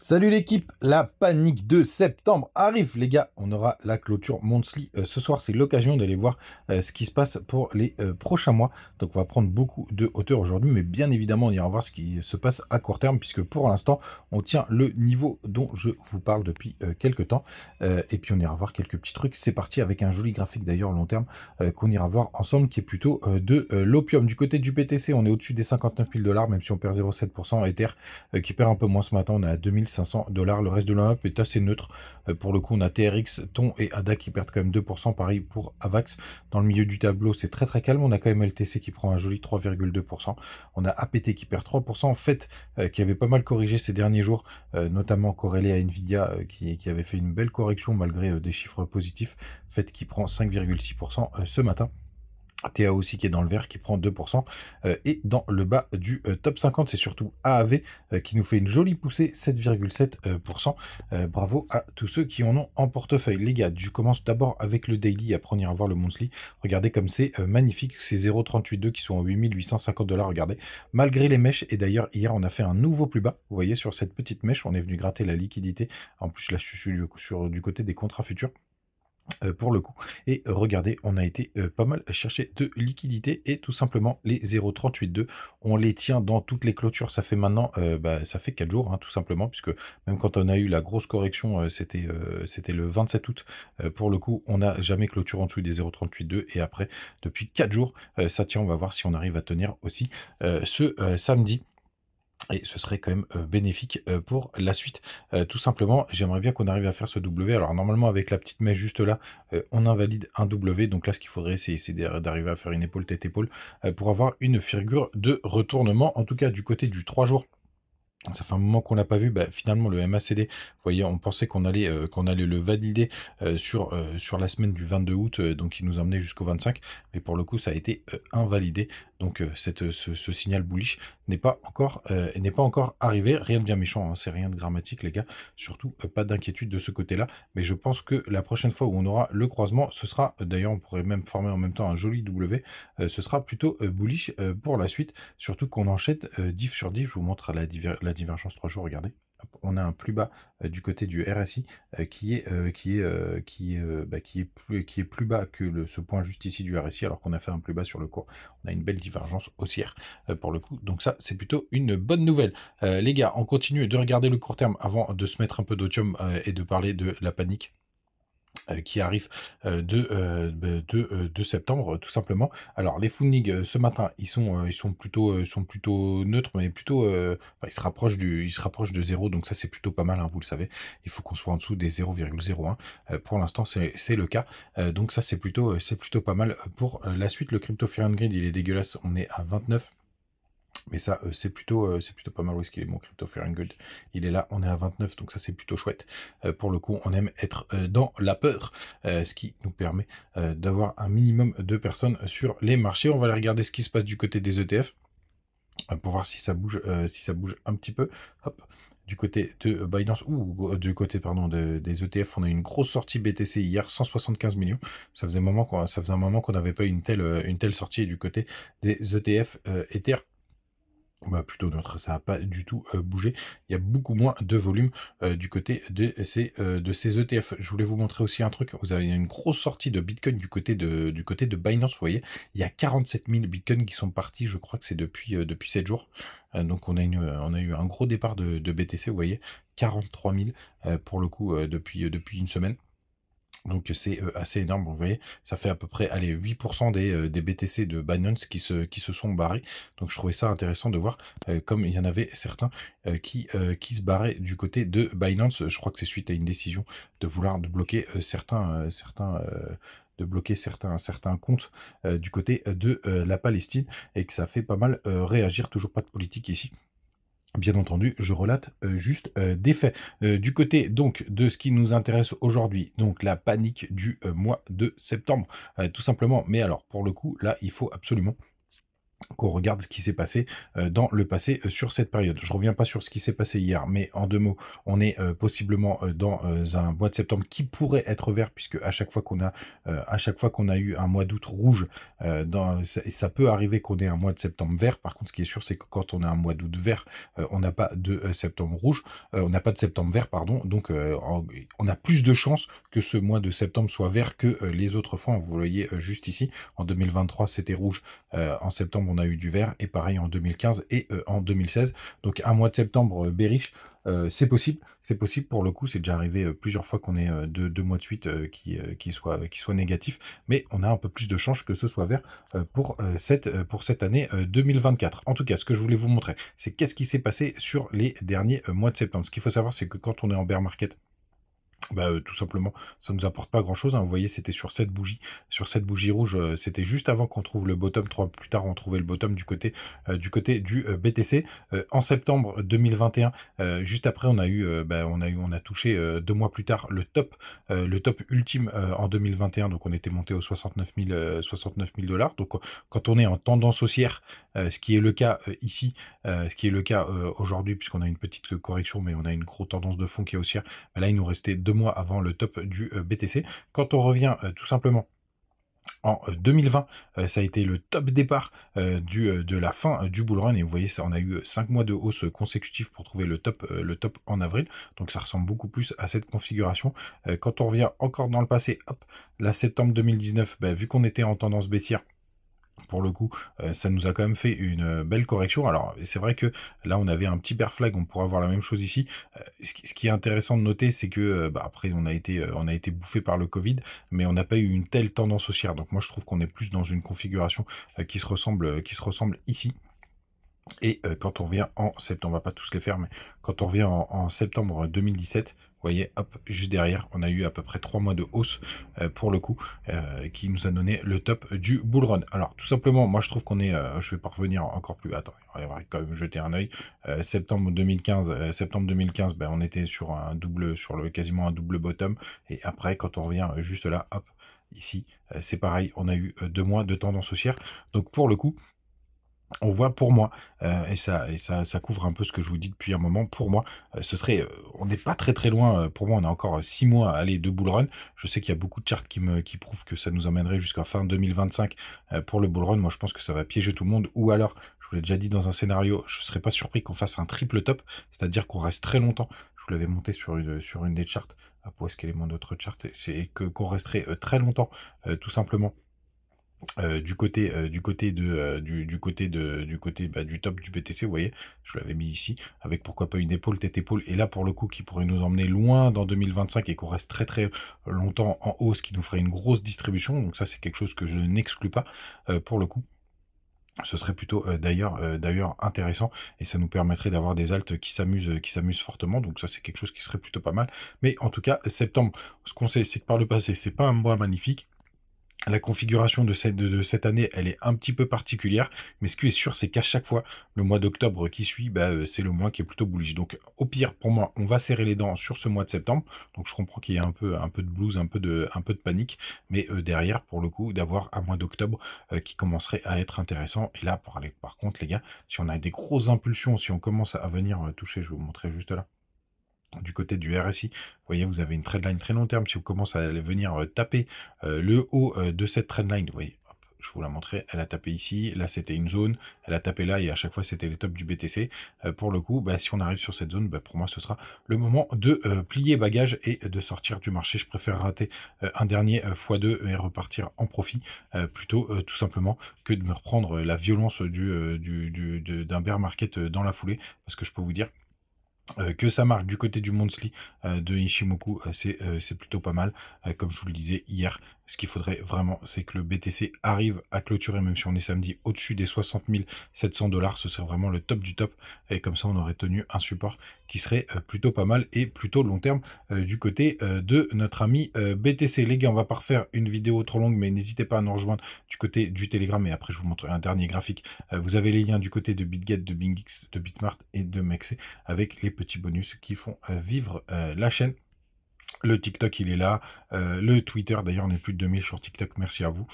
Salut l'équipe, la panique de septembre arrive les gars, on aura la clôture monthly ce soir, c'est l'occasion d'aller voir ce qui se passe pour les prochains mois, donc on va prendre beaucoup de hauteur aujourd'hui, mais bien évidemment on ira voir ce qui se passe à court terme, puisque pour l'instant on tient le niveau dont je vous parle depuis quelques temps, et puis on ira voir quelques petits trucs, c'est parti avec un joli graphique d'ailleurs long terme qu'on ira voir ensemble, qui est plutôt de l'opium. Du côté du BTC, on est au-dessus des 59 000 $, même si on perd 0,7%, Ether qui perd un peu moins ce matin, on est à 2500 $. Le reste de la map est assez neutre. Pour le coup, on a TRX, TON et ADA qui perdent quand même 2%. Pareil pour AVAX. Dans le milieu du tableau, c'est très très calme. On a quand même LTC qui prend un joli 3,2%. On a APT qui perd 3%. FET qui avait pas mal corrigé ces derniers jours, notamment corrélé à Nvidia qui avait fait une belle correction malgré des chiffres positifs. FET qui prend 5,6% ce matin. TA aussi qui est dans le vert, qui prend 2%. Et dans le bas du top 50, c'est surtout AAV qui nous fait une jolie poussée, 7,7%. Bravo à tous ceux qui en ont en portefeuille. Les gars, je commence d'abord avec le daily, après on ira voir le monthly. Regardez comme c'est magnifique, ces 0,382 qui sont à 8850 $. Regardez, malgré les mèches, et d'ailleurs hier on a fait un nouveau plus bas. Vous voyez, sur cette petite mèche, on est venu gratter la liquidité. En plus là je suis du côté des contrats futurs. Pour le coup. Et regardez, on a été pas mal chercher de liquidité, et tout simplement les 0,382, on les tient dans toutes les clôtures. Ça fait maintenant, ça fait 4 jours, hein, tout simplement, puisque même quand on a eu la grosse correction, c'était le 27 août. Pour le coup, on n'a jamais clôture en dessous des 0,382, et après, depuis 4 jours, ça tient. On va voir si on arrive à tenir aussi ce samedi. Et ce serait quand même bénéfique pour la suite. Tout simplement, j'aimerais bien qu'on arrive à faire ce W. Alors normalement, avec la petite mèche juste là, on invalide un W. Donc là, ce qu'il faudrait, c'est d'arriver à faire une épaule tête-épaule pour avoir une figure de retournement. En tout cas, du côté du 3 jours. Ça fait un moment qu'on l'a pas vu. Finalement, le MACD, vous voyez, on pensait qu'on allait le valider sur la semaine du 22 août, donc il nous emmenait jusqu'au 25, mais pour le coup, ça a été invalidé. Donc ce signal bullish n'est pas encore arrivé. Rien de bien méchant, hein, c'est rien de dramatique, les gars. Surtout pas d'inquiétude de ce côté-là. Mais je pense que la prochaine fois où on aura le croisement, ce sera, d'ailleurs, on pourrait même former en même temps un joli W. Ce sera plutôt bullish pour la suite. Surtout qu'on enchaîne diff sur diff. Je vous montre la divergence 3 jours, regardez. Hop, on a un plus bas du côté du RSI qui est plus bas que ce point juste ici du RSI, alors qu'on a fait un plus bas sur le cours. On a une belle divergence haussière pour le coup. Donc ça, c'est plutôt une bonne nouvelle. Les gars, on continue de regarder le court terme avant de se mettre un peu d'otium et de parler de la panique qui arrive de septembre, tout simplement. Alors les Funnig ce matin, ils sont plutôt neutres, mais plutôt ils se rapprochent de 0, donc ça c'est plutôt pas mal, hein, vous le savez. Il faut qu'on soit en dessous des 0,01. Pour l'instant c'est le cas. Donc ça c'est plutôt pas mal pour la suite. Le Crypto Fear and Greed, il est dégueulasse, on est à 29. Mais ça, c'est plutôt pas mal. Où est-ce qu'il est, mon Crypto Fear and Greed? Il est là, on est à 29, donc ça c'est plutôt chouette. Pour le coup, on aime être dans la peur, ce qui nous permet d'avoir un minimum de personnes sur les marchés. On va aller regarder ce qui se passe du côté des ETF pour voir si ça bouge un petit peu. Hop. Du côté de Binance, ou du côté, pardon, des ETF, on a eu une grosse sortie BTC hier, 175 millions. Ça faisait un moment qu'on n'avait pas une telle sortie. Et du côté des ETF Ether, plutôt neutre, ça n'a pas du tout bougé. Il y a beaucoup moins de volume du côté de ces ETF. Je voulais vous montrer aussi un truc. Vous avez une grosse sortie de Bitcoin du côté de Binance. Vous voyez, il y a 47 000 Bitcoin qui sont partis. Je crois que c'est depuis 7 jours. Donc on a eu un gros départ de BTC. Vous voyez, 43 000 pour le coup depuis une semaine. Donc c'est assez énorme, vous voyez, ça fait à peu près 8% des BTC de Binance qui se sont barrés. Donc je trouvais ça intéressant de voir comme il y en avait certains qui se barraient du côté de Binance. Je crois que c'est suite à une décision de vouloir bloquer certains comptes du côté de la Palestine, et que ça fait pas mal réagir. Toujours pas de politique ici. Bien entendu, je relate juste des faits. Du côté donc de ce qui nous intéresse aujourd'hui, donc la panique du mois de septembre, tout simplement. Mais alors, pour le coup, là, il faut absolument qu'on regarde ce qui s'est passé dans le passé sur cette période. Je reviens pas sur ce qui s'est passé hier, mais en 2 mots, on est possiblement dans un mois de septembre qui pourrait être vert, puisque à chaque fois qu'on a eu un mois d'août rouge, ça peut arriver qu'on ait un mois de septembre vert. Par contre, ce qui est sûr, c'est que quand on a un mois d'août vert, on n'a pas de septembre rouge, on n'a pas de septembre vert, pardon. Donc, on a plus de chances que ce mois de septembre soit vert que les autres fois. Vous voyez juste ici, en 2023, c'était rouge. En septembre, on a eu du vert, et pareil en 2015 et en 2016. Donc un mois de septembre bearish, c'est possible. C'est possible pour le coup, c'est déjà arrivé plusieurs fois qu'on ait deux mois de suite qui soient négatifs, mais on a un peu plus de chances que ce soit vert pour cette année 2024. En tout cas, ce que je voulais vous montrer, c'est qu'est-ce qui s'est passé sur les derniers mois de septembre. Ce qu'il faut savoir, c'est que quand on est en bear market, tout simplement, ça nous apporte pas grand-chose, hein. Vous voyez, c'était sur cette bougie rouge, c'était juste avant qu'on trouve le bottom. 3 mois plus tard, on trouvait le bottom du BTC. En septembre 2021, juste après, on a touché 2 mois plus tard le top ultime en 2021. Donc, on était monté aux 69 000 $. Donc, quand on est en tendance haussière, ce qui est le cas ici, ce qui est le cas aujourd'hui, puisqu'on a une petite correction, mais on a une grosse tendance de fond qui est haussière. Là, il nous restait 2 mois avant le top du BTC. Quand on revient tout simplement en 2020, ça a été le top départ de la fin du bull run, et vous voyez, ça, on a eu 5 mois de hausse consécutive pour trouver le top en avril. Donc ça ressemble beaucoup plus à cette configuration. Quand on revient encore dans le passé, hop, là, septembre 2019, vu qu'on était en tendance baissière, pour le coup, ça nous a quand même fait une belle correction. Alors, c'est vrai que là, on avait un petit bear flag, on pourrait avoir la même chose ici. Ce qui est intéressant de noter, c'est que après, on a été bouffé par le Covid, mais on n'a pas eu une telle tendance haussière. Donc moi, je trouve qu'on est plus dans une configuration qui se ressemble ici. Et quand on revient en septembre, on va pas tous les faire, mais quand on revient en septembre 2017, vous voyez, hop, juste derrière, on a eu à peu près 3 mois de hausse pour le coup, qui nous a donné le top du bull run. Alors, tout simplement, moi je trouve qu'on est, je vais pas revenir encore plus, attends, on va quand même jeter un œil. Septembre 2015, on était sur quasiment un double bottom, et après, quand on revient juste là, hop, ici, c'est pareil, on a eu 2 mois de tendance haussière. Donc pour le coup, on voit pour moi, et ça couvre un peu ce que je vous dis depuis un moment, pour moi, on n'est pas très très loin, pour moi on a encore 6 mois à aller de bull run. Je sais qu'il y a beaucoup de charts qui prouvent que ça nous emmènerait jusqu'à fin 2025 pour le bull run. Moi je pense que ça va piéger tout le monde, ou alors, je vous l'ai déjà dit dans un scénario, je ne serais pas surpris qu'on fasse un triple top, c'est-à-dire qu'on reste très longtemps. Je vous l'avais monté sur une des charts. Où est-ce qu'elle est mon autre chart? C'est qu'on resterait très longtemps, tout simplement. Du top du BTC, vous voyez, je l'avais mis ici, avec pourquoi pas une épaule, tête épaule, et là pour le coup qui pourrait nous emmener loin dans 2025 et qu'on reste très très longtemps en hausse, qui nous ferait une grosse distribution. Donc ça, c'est quelque chose que je n'exclus pas pour le coup. Ce serait plutôt d'ailleurs intéressant, et ça nous permettrait d'avoir des alts qui s'amusent fortement. Donc ça, c'est quelque chose qui serait plutôt pas mal. Mais en tout cas, septembre, ce qu'on sait, c'est que par le passé, c'est pas un mois magnifique. La configuration de cette année, elle est un petit peu particulière, mais ce qui est sûr, c'est qu'à chaque fois, le mois d'octobre qui suit, c'est le mois qui est plutôt bullish. Donc, au pire, pour moi, on va serrer les dents sur ce mois de septembre. Donc, je comprends qu'il y ait un peu de blues, un peu de panique, mais derrière, pour le coup, d'avoir un mois d'octobre qui commencerait à être intéressant. Et là, par contre, les gars, si on a des grosses impulsions, si on commence à venir toucher, je vais vous montrer juste là, du côté du RSI, vous voyez, vous avez une trendline très long terme. Si vous commencez à venir taper le haut de cette trendline, vous voyez, hop, je vous la montrer, elle a tapé ici, là c'était une zone, elle a tapé là, et à chaque fois c'était les tops du BTC. Pour le coup, si on arrive sur cette zone, pour moi ce sera le moment de plier bagage et de sortir du marché. Je préfère rater un dernier x2 et repartir en profit, plutôt tout simplement que de me reprendre la violence d'un bear market dans la foulée, parce que je peux vous dire que ça marque du côté du monthly de Ishimoku, c'est plutôt pas mal. Comme je vous le disais hier, ce qu'il faudrait vraiment, c'est que le BTC arrive à clôturer, même si on est samedi, au-dessus des 60 700 $. Ce serait vraiment le top du top, et comme ça on aurait tenu un support qui serait plutôt pas mal et plutôt long terme du côté de notre ami BTC. Les gars, on va pas refaire une vidéo trop longue, mais n'hésitez pas à nous rejoindre du côté du Telegram, et après je vous montrerai un dernier graphique. Vous avez les liens du côté de BitGet, de BingX, de Bitmart et de Mexe, avec les petits bonus qui font vivre la chaîne. Le TikTok, il est là. Le Twitter, d'ailleurs, on est plus de 2000 sur TikTok, merci à vous.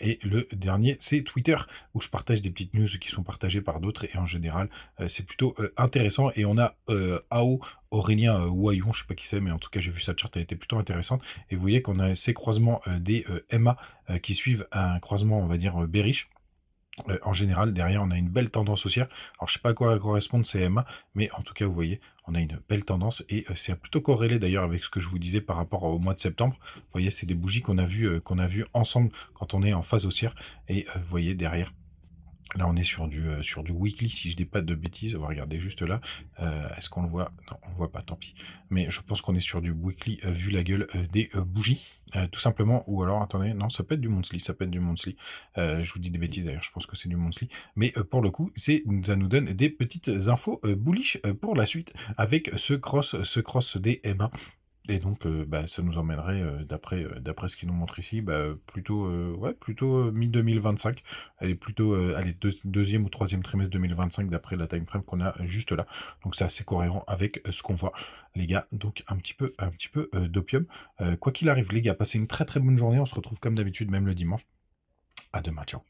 Et le dernier, c'est Twitter, où je partage des petites news qui sont partagées par d'autres. Et en général, c'est plutôt intéressant. Et on a AO, Aurélien Wayon, je sais pas qui c'est, mais en tout cas, j'ai vu sa charte, elle était plutôt intéressante. Et vous voyez qu'on a ces croisements des MA qui suivent un croisement, on va dire, bearish. En général, derrière, on a une belle tendance haussière. Alors, je sais pas à quoi correspondent ces MA, mais en tout cas, vous voyez, on a une belle tendance et c'est plutôt corrélé d'ailleurs avec ce que je vous disais par rapport au mois de septembre. Vous voyez, c'est des bougies qu'on a vu ensemble quand on est en phase haussière. Et vous voyez, derrière, là, on est sur du weekly, si je dis pas de bêtises. On va regarder juste là. Est-ce qu'on le voit? Non, on le voit pas, tant pis. Mais je pense qu'on est sur du weekly vu la gueule des bougies. Tout simplement, ou alors, attendez, non, ça peut être du monthly, ça peut être du monthly. Je vous dis des bêtises d'ailleurs, je pense que c'est du monthly. Mais pour le coup, ça nous donne des petites infos bullish pour la suite avec ce cross des MA. Et donc, bah, ça nous emmènerait, d'après ce qu'ils nous montrent ici, bah, plutôt, ouais, plutôt mi-2025. Elle est plutôt, allez, deuxième ou troisième trimestre 2025 d'après la time frame qu'on a juste là. Donc c'est assez cohérent avec ce qu'on voit, les gars. Donc un petit peu d'opium. Quoi qu'il arrive, les gars, passez une très très bonne journée. On se retrouve comme d'habitude, même le dimanche. À demain, ciao.